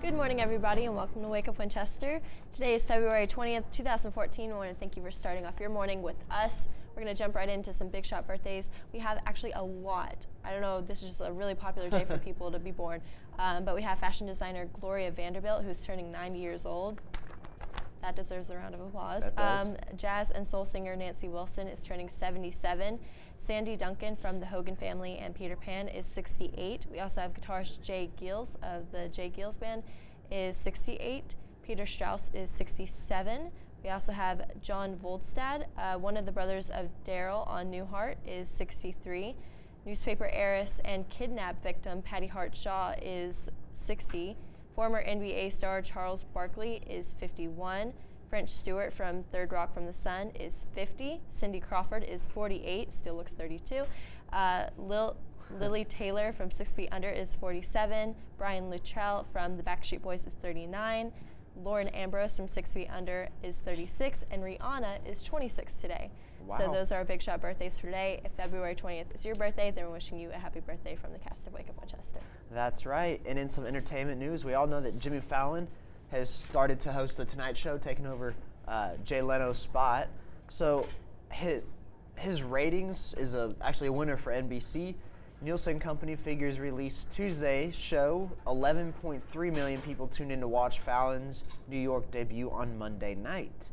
Good morning, everybody, and welcome to Wake Up Winchester. Today is February 20th, 2014. We want to thank you for starting off your morning with us. We're going to jump right into some big shot birthdays. We have actually a lot. I don't know, this is just a really popular day for people to be born. But we have fashion designer Gloria Vanderbilt, who's turning 90 years old. That deserves a round of applause. Jazz and soul singer Nancy Wilson is turning 77. Sandy Duncan from the Hogan Family and Peter Pan is 68. We also have guitarist Jay Geils of the Jay Geils Band is 68. Peter Strauss is 67. We also have John Voldstad, one of the brothers of Daryl on Newhart, is 63. Newspaper heiress and kidnap victim Patty Hart Shaw is 60. Former NBA star Charles Barkley is 51. French Stewart from Third Rock from the Sun is 50. Cindy Crawford is 48, still looks 32. Lily Taylor from 6 Feet Under is 47. Brian Luttrell from the Backstreet Boys is 39. Lauren Ambrose from 6 Feet Under is 36. And Rihanna is 26 today. Wow. So those are our big shot birthdays for today. If February 20th is your birthday, then we're wishing you a happy birthday from the cast of Wake Up Winchester. That's right. And in some entertainment news, we all know that Jimmy Fallon has started to host The Tonight Show, taking over Jay Leno's spot. So his ratings is actually a winner for NBC. Nielsen Company figures released Tuesday's show. 11.3 million people tuned in to watch Fallon's New York debut on Monday night.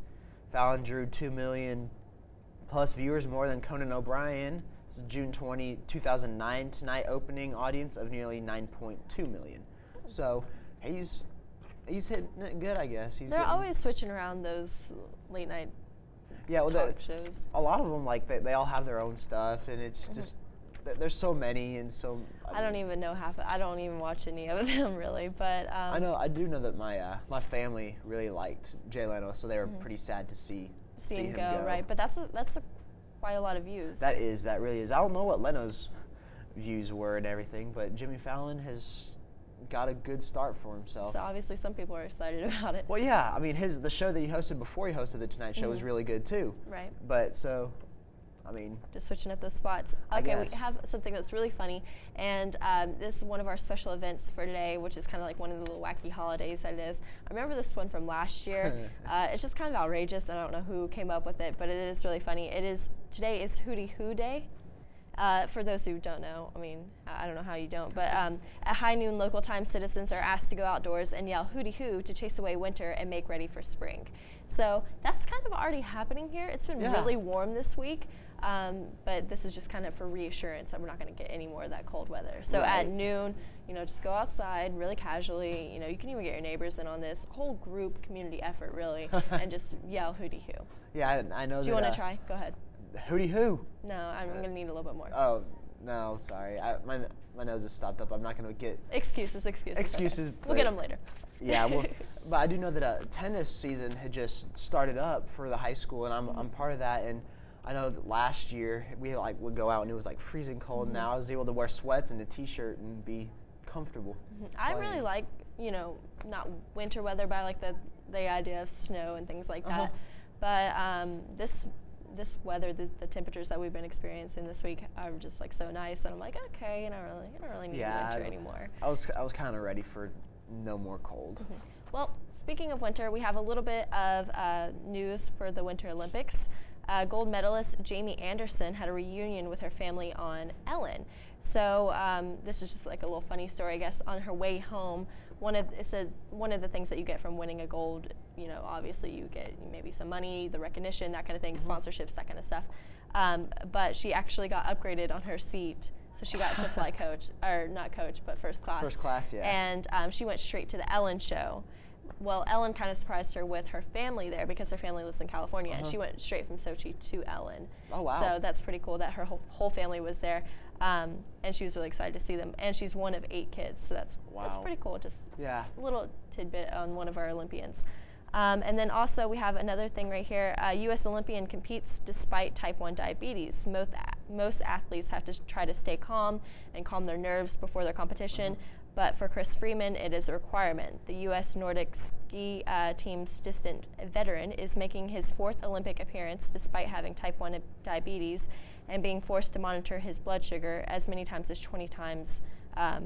Fallon drew 2 million plus viewers, more than Conan O'Brien. This is June 20, 2009 Tonight opening audience of nearly 9.2 million. So he's hitting it good, I guess. They're always switching around those late night talk shows. A lot of them, like they all have their own stuff, and it's just there's so many and so. I don't even know I don't even watch any of them really, but I do know that my family really liked Jay Leno, so they were pretty sad to see him go. Right, but that's quite a lot of views. That really is. I don't know what Leno's views were and everything, but Jimmy Fallon has got a good start for himself. So obviously some people are excited about it. Well, yeah, I mean the show that he hosted before he hosted The Tonight Show was really good too. Right. But so, I mean, just switching up those spots. Okay, we have something that's really funny, and this is one of our special events for today, which is kind of like one of the little wacky holidays that it is. I remember this one from last year. It's just kind of outrageous. I don't know who came up with it, but it is really funny. Today is Hootie Hoo Day. For those who don't know, I mean, I don't know how you don't, but at high noon local time, citizens are asked to go outdoors and yell hootie hoo to chase away winter and make ready for spring. So that's kind of already happening here. It's been really warm this week, but this is just kind of for reassurance that we're not going to get any more of that cold weather. So at noon, just go outside really casually. You can even get your neighbors in on this whole group community effort, really, and just yell hootie hoo. Yeah, I know. Do you want to try? Go ahead. Hootie hoo. No, I'm going to need a little bit more. Oh, no, sorry. My nose is stopped up. I'm not going to get... Excuses. We'll get them later. Yeah, but I do know that tennis season had just started up for the high school, and I'm part of that. And I know that last year we would go out and it was like freezing cold. And now I was able to wear sweats and a t-shirt and be comfortable. I really like, not winter weather, but I like the idea of snow and things like that. But this weather, the temperatures that we've been experiencing this week are just like so nice, and I'm like, okay, I don't really need winter anymore. I was kind of ready for no more cold. Well, speaking of winter, we have a little bit of news for the Winter Olympics. Gold medalist Jamie Anderson had a reunion with her family on Ellen. So this is just like a little funny story, I guess. On her way home, one of the things that you get from winning a gold, obviously you get maybe some money, the recognition, that kind of thing, sponsorships, that kind of stuff. But she actually got upgraded on her seat. So she got to fly not coach, but first class. First class, yeah. And she went straight to the Ellen show. Well, Ellen kind of surprised her with her family there because her family lives in California, and she went straight from Sochi to Ellen. Oh, wow. So that's pretty cool that her whole family was there, and she was really excited to see them. And she's one of 8 kids, so that's pretty cool. Just a little tidbit on one of our Olympians. And then also we have another thing right here. U.S. Olympian competes despite type 1 diabetes. Most athletes have to try to stay calm and calm their nerves before their competition. But for Chris Freeman, it is a requirement. The U.S. Nordic ski team's distant veteran is making his 4th Olympic appearance despite having type 1 diabetes and being forced to monitor his blood sugar as many times as 20 times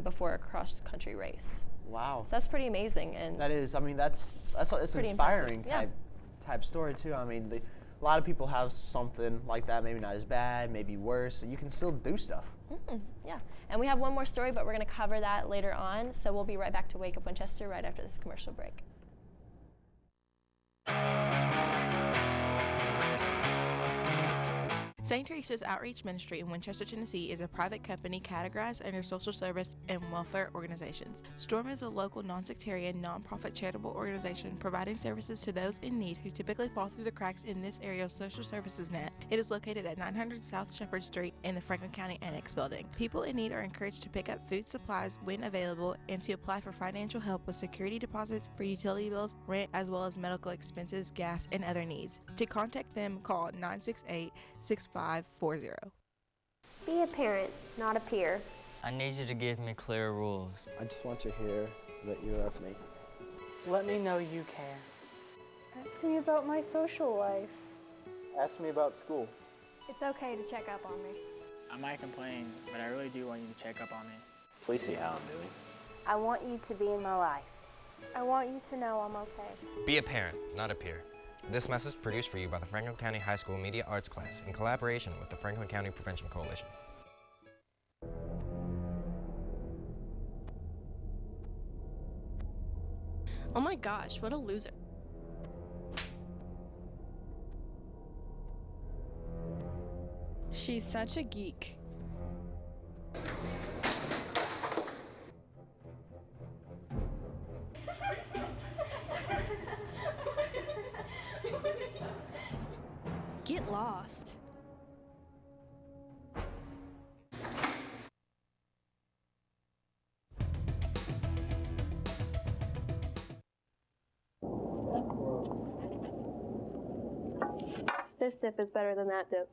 before a cross-country race. Wow. So that's pretty amazing. And That is, I mean, it's pretty inspiring impressive. type story too. I mean, a lot of people have something like that, maybe not as bad, maybe worse. You can still do stuff. Yeah, and we have one more story, but we're going to cover that later on. So we'll be right back to Wake Up Winchester right after this commercial break. St. Teresa's Outreach Ministry in Winchester, Tennessee is a private company categorized under social service and welfare organizations. STORM is a local non-sectarian, non-profit charitable organization providing services to those in need who typically fall through the cracks in this area's social services net. It is located at 900 South Shepherd Street in the Franklin County Annex Building. People in need are encouraged to pick up food supplies when available and to apply for financial help with security deposits for utility bills, rent, as well as medical expenses, gas, and other needs. To contact them, call 968-6540. Be a parent, not a peer. I need you to give me clear rules. I just want to hear that you love me. Let me know you care. Ask me about my social life. Ask me about school. It's okay to check up on me. I might complain, but I really do want you to check up on me. Please see how I'm doing. I want you to be in my life. I want you to know I'm okay. Be a parent, not a peer. This message produced for you by the Franklin County High School Media Arts class in collaboration with the Franklin County Prevention Coalition. Oh my gosh, what a loser. She's such a geek. Get lost. This dip is better than that dip.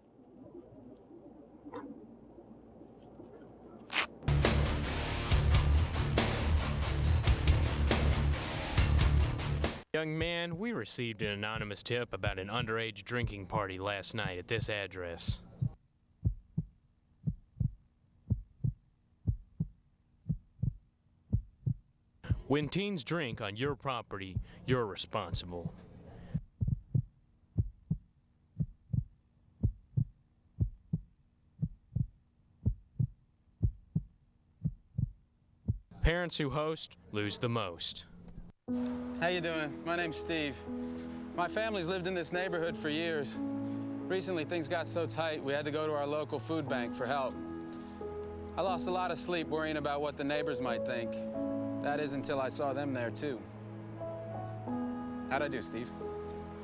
Young man, we received an anonymous tip about an underage drinking party last night at this address. When teens drink on your property, you're responsible. Parents who host lose the most. How you doing? My name's Steve. My family's lived in this neighborhood for years. Recently, things got so tight, we had to go to our local food bank for help. I lost a lot of sleep worrying about what the neighbors might think. That is until I saw them there, too. How'd I do, Steve?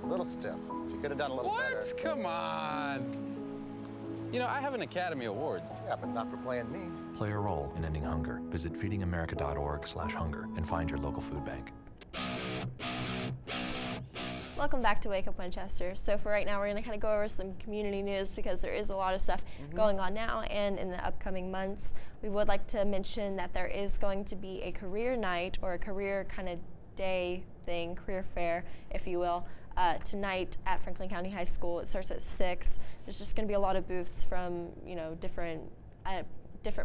A little stiff. You could have done a little better. What? Come on. You know, I have an Academy Award. Yeah, but not for playing me. Play a role in ending hunger. Visit feedingamerica.org/hunger and find your local food bank. Welcome back to Wake Up Winchester. So for right now, we're going to kind of go over some community news because there is a lot of stuff going on now and in the upcoming months. We would like to mention that there is going to be a career night or a career kind of day thing, career fair, if you will, tonight at Franklin County High School. It starts at 6. There's just going to be a lot of booths from, you know, different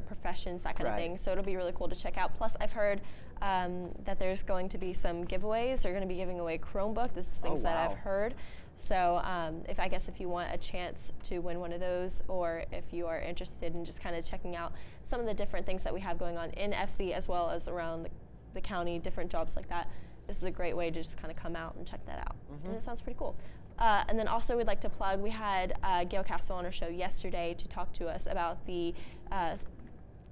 professions, that kind of thing. So it'll be really cool to check out. Plus, I've heard that there's going to be some giveaways. They're going to be giving away Chromebook. This is things that I've heard. So if you want a chance to win one of those, or if you are interested in just kind of checking out some of the different things that we have going on in FC as well as around the county, different jobs like that, this is a great way to just kind of come out and check that out. And it sounds pretty cool. And then also we'd like to plug, we had Gail Castle on our show yesterday to talk to us about the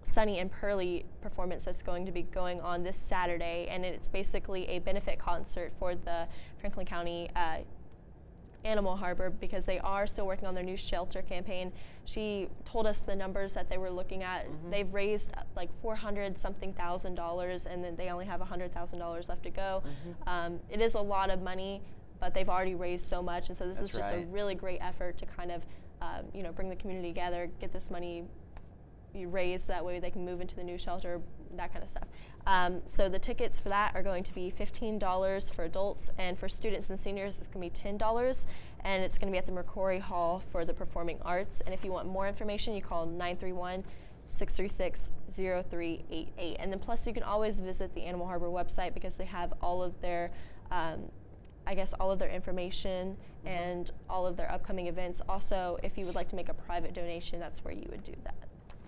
Sunny and Pearly performance that's going to be going on this Saturday, and it's basically a benefit concert for the Franklin County Animal Harbor because they are still working on their new shelter campaign. She told us the numbers that they were looking at. They've raised like $400-something thousand, and then they only have $100,000 left to go. It is a lot of money, but they've already raised so much, and so this is just a really great effort to kind of bring the community together, get this money raised, that way they can move into the new shelter, that kind of stuff. So the tickets for that are going to be $15 for adults, and for students and seniors it's going to be $10, and it's going to be at the McCrory Hall for the performing arts. And if you want more information, you call 636-0388. And then plus you can always visit the Animal Harbor website because they have all of their all of their information and all of their upcoming events. Also, if you would like to make a private donation, that's where you would do that.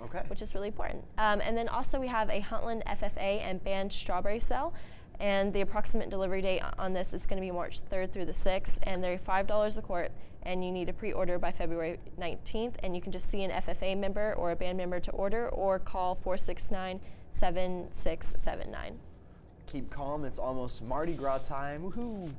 Okay. Which is really important. And then also we have a Huntland FFA and banned strawberry sale. And the approximate delivery date on this is going to be March 3rd through the 6th. And they're $5 a quart. And you need to pre-order by February 19th. And you can just see an FFA member or a band member to order or call 469-7679. Keep calm, it's almost Mardi Gras time. Woohoo!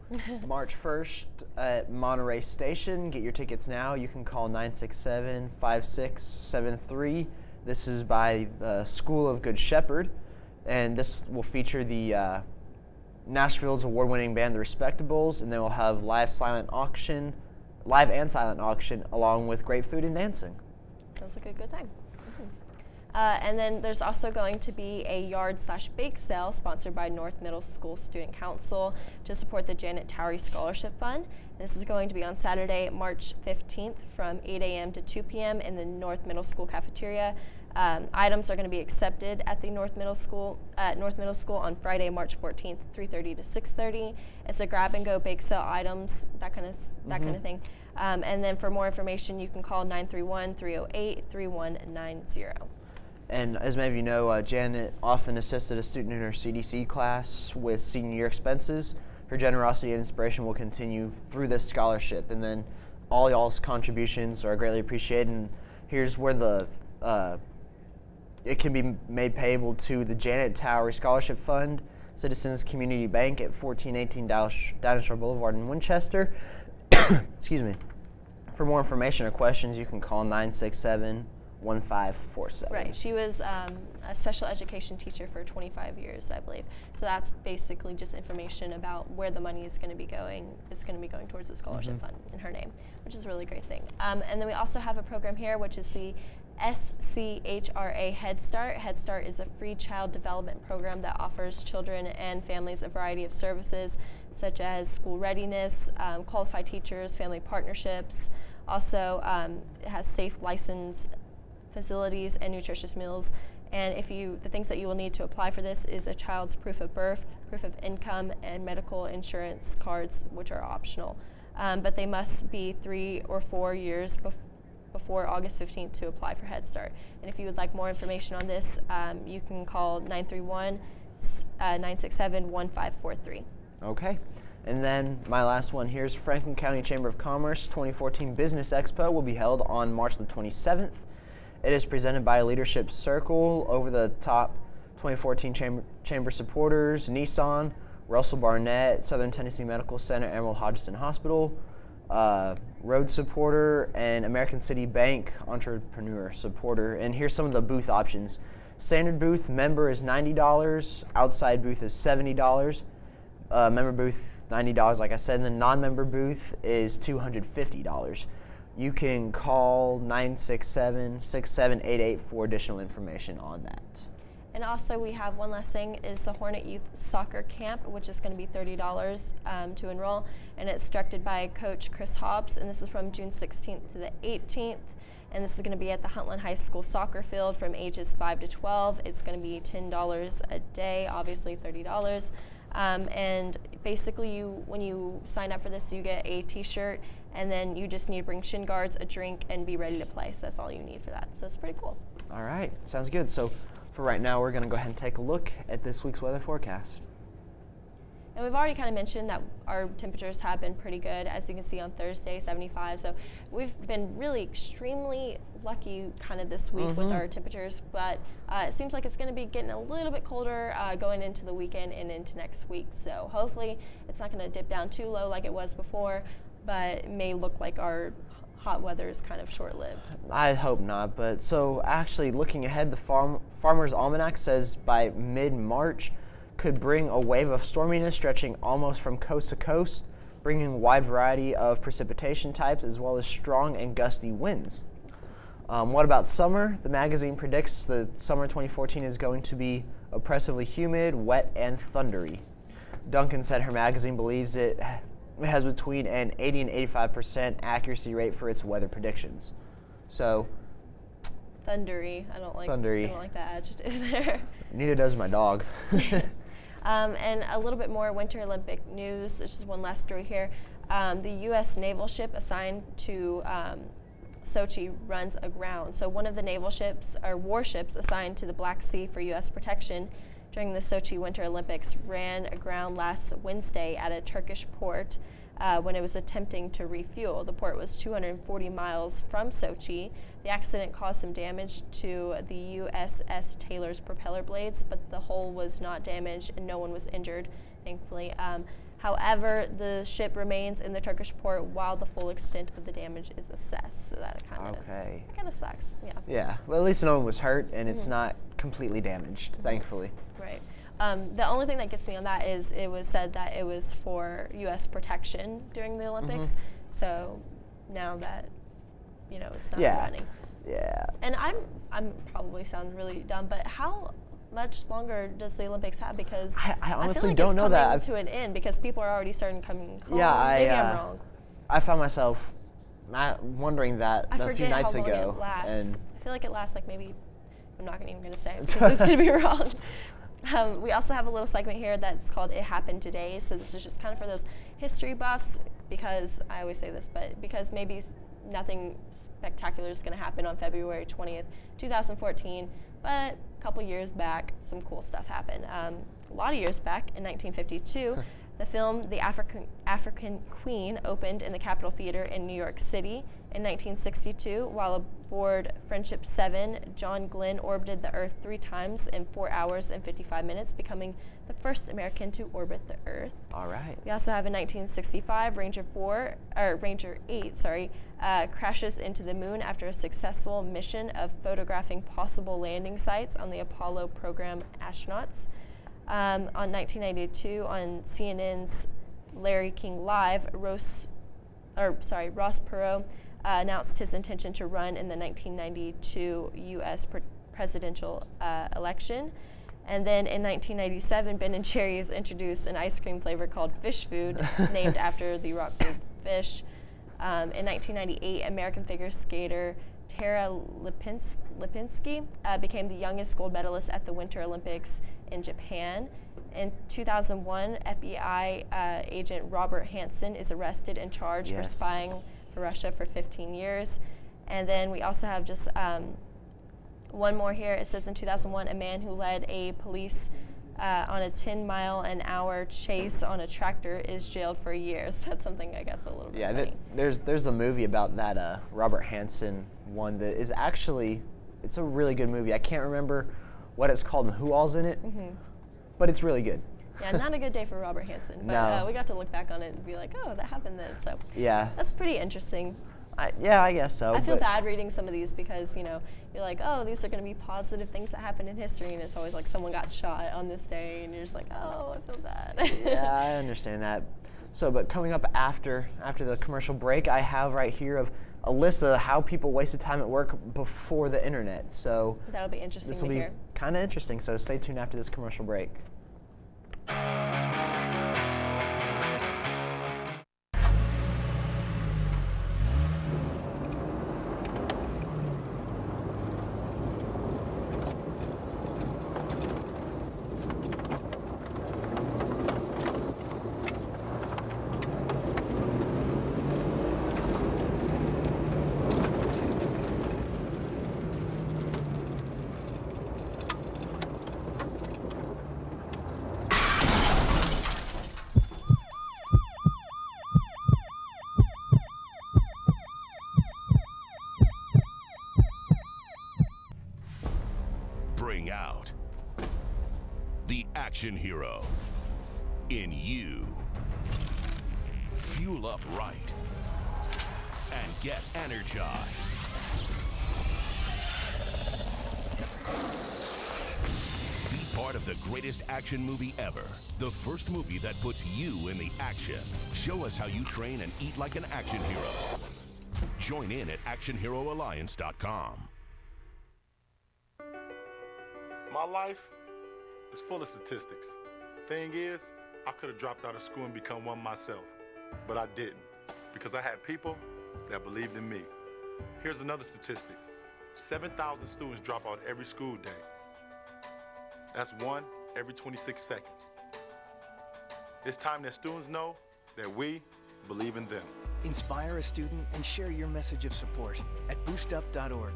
March 1st at Monterey Station. Get your tickets now. You can call 967-5673. This is by the School of Good Shepherd, and this will feature the Nashville's award-winning band, The Respectables, and they will have live and silent auction, along with great food and dancing. Sounds like a good time. And then there's also going to be a yard/bake sale sponsored by North Middle School Student Council to support the Janet Towery Scholarship Fund. This is going to be on Saturday, March 15th from 8 a.m. to 2 p.m. in the North Middle School cafeteria. Items are going to be accepted at the North Middle School on Friday, March 14th, 3:30 to 6:30. It's a grab-and-go bake sale items, that kind of thing. And then for more information, you can call 931-308-3190. And as many of you know, Janet often assisted a student in her CDC class with senior year expenses. Her generosity and inspiration will continue through this scholarship. And then all y'all's contributions are greatly appreciated. And here's where it can be made payable to the Janet Towery Scholarship Fund, Citizens Community Bank at 1418 Dinosaur Boulevard in Winchester. Excuse me. For more information or questions, you can call 967-1547. Right. She was a special education teacher for 25 years, I believe. So that's basically just information about where the money is going to be going. It's going to be going towards the scholarship fund in her name, which is a really great thing. And then we also have a program here, which is the SCHRA Head Start. Head Start is a free child development program that offers children and families a variety of services, such as school readiness, qualified teachers, family partnerships. Also, it has safe license facilities and nutritious meals. And the things that you will need to apply for this is a child's proof of birth, proof of income, and medical insurance cards, which are optional. But they must be 3 or 4 years before August 15th to apply for Head Start. And if you would like more information on this, you can call 931-967-1543. Okay. And then my last one here is Franklin County Chamber of Commerce 2014 Business Expo will be held on March the 27th. It is presented by Leadership Circle, over the top 2014 Chamber supporters, Nissan, Russell Barnett, Southern Tennessee Medical Center, Emerald Hodgson Hospital, Road Supporter, and American City Bank Entrepreneur Supporter. And here's some of the booth options. Standard booth member is $90, outside booth is $70, member booth $90, like I said, and the non-member booth is $250. You can call 967-6788 for additional information on that. And also we have one last thing, is the Hornet Youth Soccer Camp, which is going to be $30 to enroll. And it's directed by Coach Chris Hobbs, and this is from June 16th to the 18th. And this is going to be at the Huntland High School soccer field from ages 5 to 12. It's going to be $10 a day, obviously $30. And basically when you sign up for this, you get a t-shirt, and then you just need to bring shin guards, a drink, and be ready to play. So that's all you need for that. So it's pretty cool. All right, sounds good. So for right now, we're going to go ahead and take a look at this week's weather forecast. And we've already kind of mentioned that our temperatures have been pretty good. As you can see on Thursday, 75. So we've been really extremely lucky kind of this week with our temperatures. But it seems like it's going to be getting a little bit colder going into the weekend and into next week. So hopefully it's not going to dip down too low like it was before, but it may look like our hot weather is kind of short-lived. I hope not. But so actually looking ahead, the Farmer's Almanac says by mid-March, could bring a wave of storminess stretching almost from coast to coast, bringing a wide variety of precipitation types as well as strong and gusty winds. What about summer? The magazine predicts that summer 2014 is going to be oppressively humid, wet, and thundery. Duncan said her magazine believes it has between an 80 and 85% accuracy rate for its weather predictions. So Thundery. I don't like Thundery. I don't like that adjective there. Neither does my dog. And a little bit more Winter Olympic news. There's just one last story here. The U.S. naval ship assigned to Sochi runs aground. So one of the naval ships, or warships, assigned to the Black Sea for U.S. protection during the Sochi Winter Olympics ran aground last Wednesday at a Turkish port when it was attempting to refuel. The port was 240 miles from Sochi. The accident caused some damage to the USS Taylor's propeller blades, but the hull was not damaged and no one was injured, thankfully. However, the ship remains in the Turkish port while the full extent of the damage is assessed. So that kind of sucks. Yeah. Yeah. Well, at least no one was hurt and it's not completely damaged, thankfully. Right. The only thing that gets me on that is it was said that it was for U.S. protection during the Olympics. So now that it's not running. Yeah. And I'm probably sound really dumb, but how much longer does the Olympics have? Because I honestly feel like don't it's know coming that. to an end because people are already starting coming home. Yeah, Maybe I'm wrong. I found myself wondering that I a few forget nights how long ago. it lasts. And I feel like it lasts like maybe, I'm not even going to say it because it's going to be wrong. We also have a little segment here that's called It Happened Today. So this is just kind of for those history buffs because I always say this, but because maybe nothing spectacular is going to happen on February 20th, 2014, but a couple years back, some cool stuff happened. A lot of years back, in 1952, the film The African Queen opened in the Capitol Theater in New York City. In 1962, while aboard Friendship 7, John Glenn orbited the Earth 3 times in 4 hours and 55 minutes, becoming the first American to orbit the Earth. All right. We also have in 1965, Ranger 8, crashes into the moon after a successful mission of photographing possible landing sites on the Apollo program astronauts. On 1992, on CNN's Larry King Live, Ross Perot announced his intention to run in the 1992 U.S. presidential election. And then in 1997, Ben & Jerry's introduced an ice cream flavor called Fish Food, named after the rock food fish. In 1998, American figure skater Tara Lipinski became the youngest gold medalist at the Winter Olympics in Japan. In 2001, FBI agent Robert Hansen is arrested and charged for spying for Russia for 15 years. And then we also have just one more here. It says in 2001, a man who led a police on a 10-mile-an-hour chase on a tractor is jailed for years. That's something I guess a little bit funny. There's a movie about that Robert Hansen one that is actually, it's a really good movie. I can't remember what it's called and who all's in it, but it's really good. Yeah, not a good day for Robert Hansen, but we got to look back on it and be like, oh, that happened then. So yeah, that's pretty interesting. Yeah, I guess so. I feel bad reading some of these because, you're like, oh, these are going to be positive things that happened in history, and it's always like someone got shot on this day, and you're just like, oh, I feel bad. Yeah, I understand that. So, but coming up after the commercial break, I have right here of Alyssa, how people wasted time at work before the internet. So that'll be interesting to hear. This will be kind of interesting, so stay tuned after this commercial break. Bring out the action hero in you. Fuel up right and get energized. Be part of the greatest action movie ever. The first movie that puts you in the action. Show us how you train and eat like an action hero. Join in at actionheroalliance.com. My life is full of statistics. Thing is, I could have dropped out of school and become one myself, but I didn't because I had people that believed in me. Here's another statistic. 7,000 students drop out every school day. That's one every 26 seconds. It's time that students know that we believe in them. Inspire a student and share your message of support at boostup.org.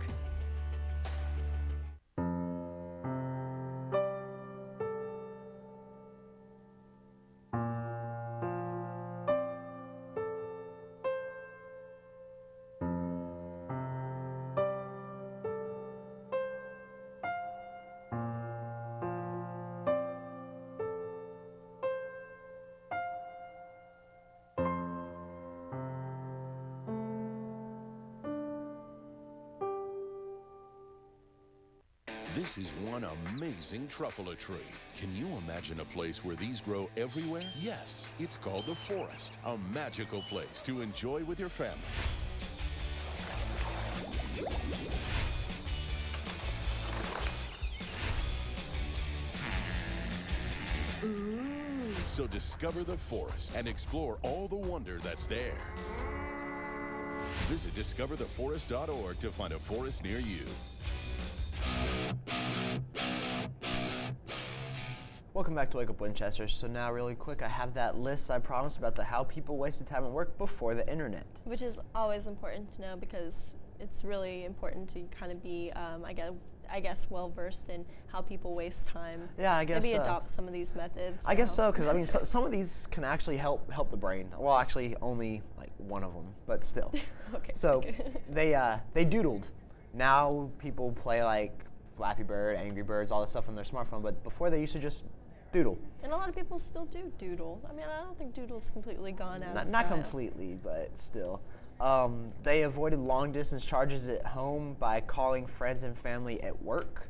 This is one amazing truffle tree. Can you imagine a place where these grow everywhere? Yes, it's called the forest, a magical place to enjoy with your family. So discover the forest and explore all the wonder that's there. Visit discovertheforest.org to find a forest near you. Welcome back to Wake Up Winchester. So now really quick, I have that list I promised about how people wasted time at work before the internet. Which is always important to know because it's really important to kind of be, I guess, well versed in how people waste time. Yeah, I guess maybe adopt some of these methods. I guess so, because I mean, some of these can actually help the brain. Well, actually, only like one of them, but still. Okay. So they doodled. Now people play like Flappy Bird, Angry Birds, all that stuff on their smartphone. But before they used to just doodle. And a lot of people still do doodle. I mean, I don't think doodle's completely gone out of Not style. completely, but still. They avoided long-distance charges at home by calling friends and family at work.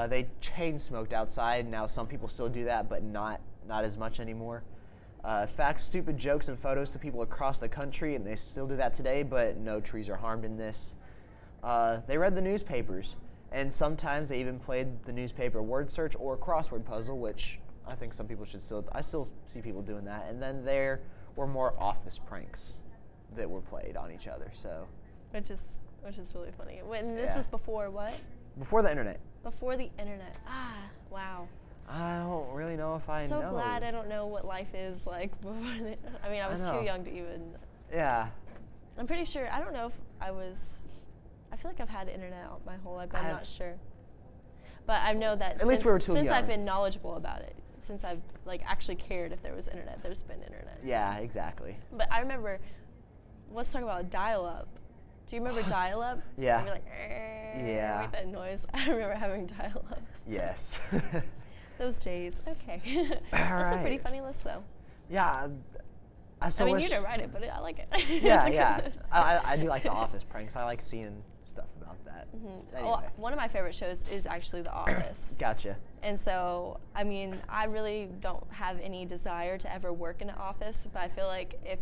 They chain smoked outside. Now some people still do that, but not as much anymore. Faxed stupid jokes and photos to people across the country, and they still do that today, but no trees are harmed in this. They read the newspapers. And sometimes they even played the newspaper word search or crossword puzzle, which I think some people should I still see people doing that. And then there were more office pranks that were played on each other. So, which is really funny. When this is before what? Before the internet. Before the internet. Ah, wow. I don't really know if I know. So glad I don't know what life is like before. I mean, I was too young to even. Yeah. I'm pretty sure. I don't know if I was. I feel like I've had internet my whole life, but I'm not sure. But I know that at least we were too since young. I've been knowledgeable about it, since I've like actually cared if there was internet, there's been internet. Yeah, exactly. But I remember, let's talk about dial-up. Do you remember dial-up? Yeah. You'd be like, yeah. Make that noise. I remember having dial-up. Yes. Those days. Okay. That's a pretty funny list, though. Yeah. I mean, you didn't write it, but I like it. Yeah, yeah. I do like the office pranks. I like seeing stuff about that. Mm-hmm. Anyway. Well, one of my favorite shows is actually The Office. Gotcha. And so, I mean, I really don't have any desire to ever work in an office, but I feel like if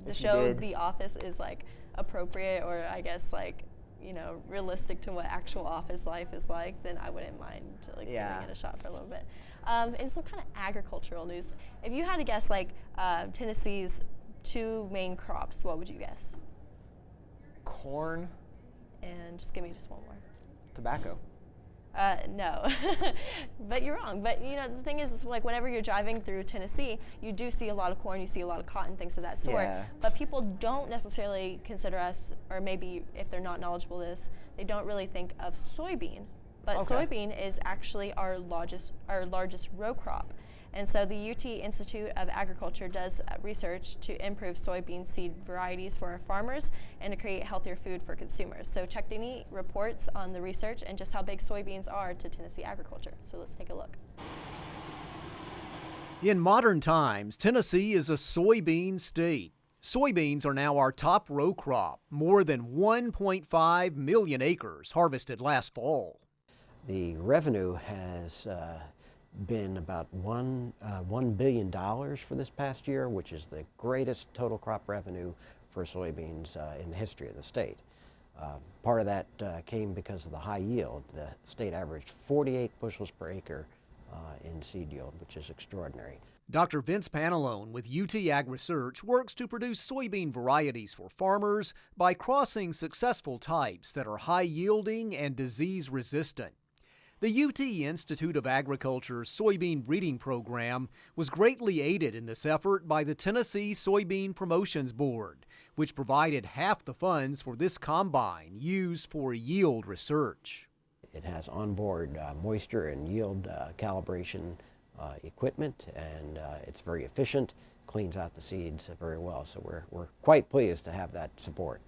the show The Office is like appropriate or I guess like, you know, realistic to what actual office life is like, then I wouldn't mind like giving it a shot for a little bit. In some kind of agricultural news, if you had to guess like Tennessee's 2 main crops, what would you guess? Corn. And just give me just one more. Tobacco. No, but you're wrong. But you know, the thing is like whenever you're driving through Tennessee, you do see a lot of corn, you see a lot of cotton, things of that sort. Yeah. But people don't necessarily consider us, or maybe if they're not knowledgeable of this, they don't really think of soybean. But soybean is actually our largest row crop. And so the UT Institute of Agriculture does research to improve soybean seed varieties for our farmers and to create healthier food for consumers. So Chuck Denny reports on the research and just how big soybeans are to Tennessee agriculture. So let's take a look. In modern times, Tennessee is a soybean state. Soybeans are now our top row crop, more than 1.5 million acres harvested last fall. The revenue has been about $1 billion for this past year, which is the greatest total crop revenue for soybeans in the history of the state. Part of that came because of the high yield. The state averaged 48 bushels per acre in seed yield, which is extraordinary. Dr. Vince Panalone with UT Ag Research works to produce soybean varieties for farmers by crossing successful types that are high-yielding and disease-resistant. The UT Institute of Agriculture's soybean breeding program was greatly aided in this effort by the Tennessee Soybean Promotions Board, which provided half the funds for this combine used for yield research. It has onboard moisture and yield calibration equipment, and it's very efficient, cleans out the seeds very well. So we're quite pleased to have that support.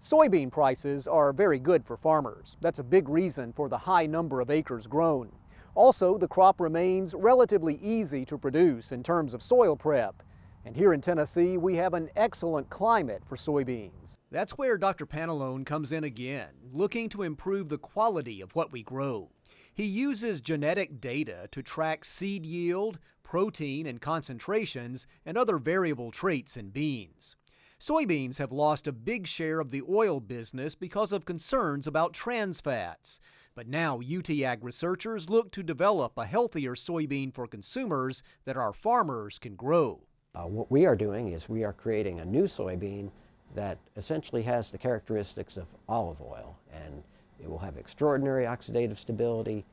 Soybean prices are very good for farmers. That's a big reason for the high number of acres grown. Also, the crop remains relatively easy to produce in terms of soil prep. And here in Tennessee, we have an excellent climate for soybeans. That's where Dr. Panalone comes in again, looking to improve the quality of what we grow. He uses genetic data to track seed yield, protein and concentrations, and other variable traits in beans. Soybeans have lost a big share of the oil business because of concerns about trans fats. But now UT Ag researchers look to develop a healthier soybean for consumers that our farmers can grow. What we are doing is we are creating a new soybean that essentially has the characteristics of olive oil, and it will have extraordinary oxidative stability,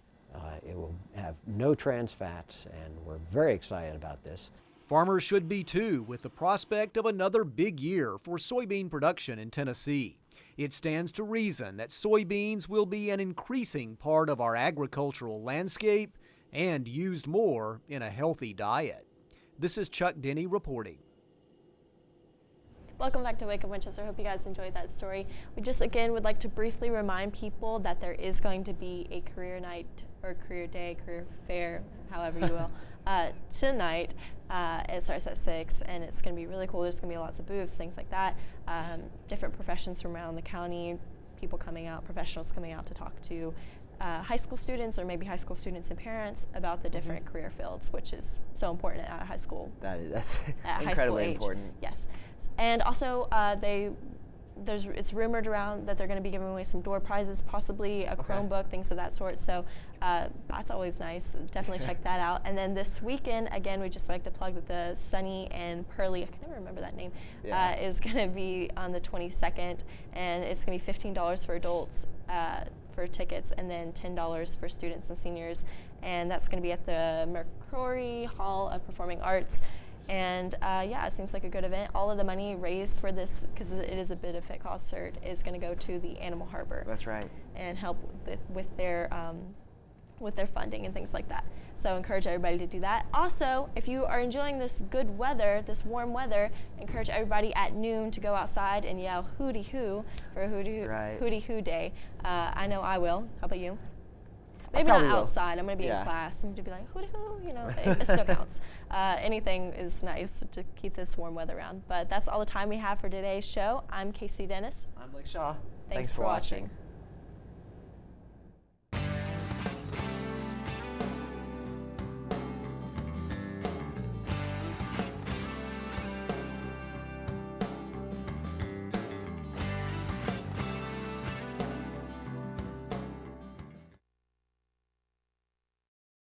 it will have no trans fats, and we're very excited about this. Farmers should be too, with the prospect of another big year for soybean production in Tennessee. It stands to reason that soybeans will be an increasing part of our agricultural landscape and used more in a healthy diet. This is Chuck Denny reporting. Welcome back to Wake Up Winchester. Hope you guys enjoyed that story. We just again would like to briefly remind people that there is going to be a career night or career day, career fair, however you will, tonight. It starts at 6 and it's going to be really cool. There's going to be lots of booths, things like that. Different professions from around the county, people coming out, professionals coming out to talk to high school students or maybe high school students and parents about the different career fields, which is so important at high school. That's at incredibly high school important. Age. Yes. And also it's rumored around that they're going to be giving away some door prizes, possibly a Chromebook, things of that sort. So that's always nice. Definitely check that out. And then this weekend, again, we just like to plug that the Sunny and Pearly, I can never remember that name, is going to be on the 22nd. And it's going to be $15 for adults for tickets, and then $10 for students and seniors. And that's going to be at the McCrory Hall of Performing Arts. And yeah, it seems like a good event. All of the money raised for this, because it is a benefit concert, is going to go to the Animal Harbor. That's right. And help with their funding and things like that. So encourage everybody to do that. Also, if you are enjoying this good weather, this warm weather, encourage everybody at noon to go outside and yell hooty hoo for hooty hoo day. I know I will. How about you? Maybe not outside. I'm going to be in class. I'm going to be like, hooty hoo, you know, it still counts. Anything is nice to keep this warm weather around. But that's all the time we have for today's show. I'm Casey Dennis. I'm Blake Shaw. Thanks for watching.